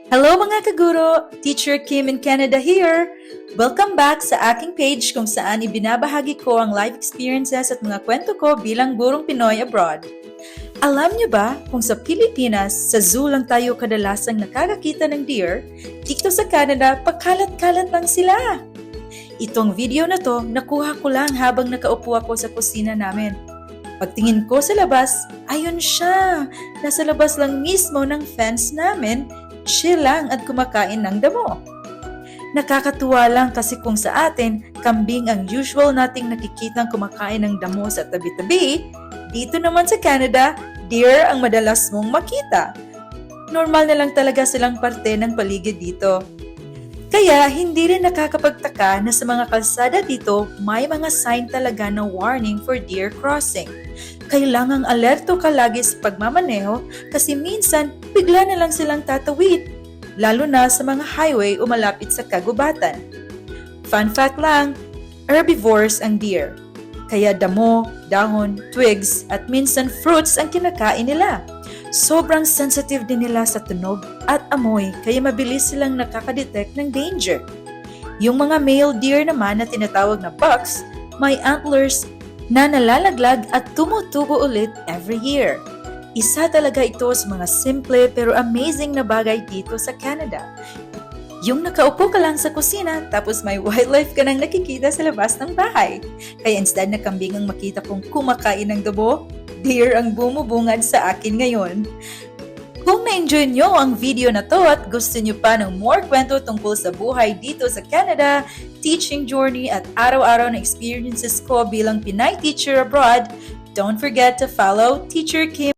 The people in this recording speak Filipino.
Hello mga kaguro! Teacher Kim in Canada here! Welcome back sa aking page kung saan ibinabahagi ko ang life experiences at mga kwento ko bilang gurong Pinoy abroad. Alam niyo ba kung sa Pilipinas, sa zoo lang tayo kadalasang nakakakita ng deer, dito sa Canada, pagkalat-kalat lang sila. Itong video na to, nakuha ko lang habang nakaupo ako sa kusina namin. Pagtingin ko sa labas, ayun siya! Nasa labas lang mismo ng fence namin, chill lang at kumakain ng damo. Nakakatuwa lang kasi kung sa atin, kambing ang usual nating nakikitang kumakain ng damo sa tabi-tabi, dito naman sa Canada, deer ang madalas mong makita. Normal na lang talaga silang parte ng paligid dito. Kaya hindi rin nakakapagtaka na sa mga kalsada dito, may mga sign talaga na warning for deer crossing. Kailangang alerto ka lagi sa pagmamaneho kasi minsan bigla na lang silang tatawid, lalo na sa mga highway o malapit sa kagubatan. Fun fact lang, herbivores ang deer. Kaya damo, dahon, twigs at minsan fruits ang kinakain nila. Sobrang sensitive din nila sa tunog at amoy kaya mabilis silang nakakadetect ng danger. Yung mga male deer naman na tinatawag na bucks, may antlers na nalalaglag at tumutubo ulit every year. Isa talaga ito sa mga simple pero amazing na bagay dito sa Canada. Yung nakaupo ka lang sa kusina tapos may wildlife ka nang nakikita sa labas ng bahay. Kaya instead na kambing ang makita kong kumakain ng dabo, deer ang bumubungad sa akin ngayon. Kung na-enjoy nyo ang video na to at gusto nyo pa ng more kwento tungkol sa buhay dito sa Canada, teaching journey at araw-araw na experiences ko bilang Pinay teacher abroad, don't forget to follow Teacher Kim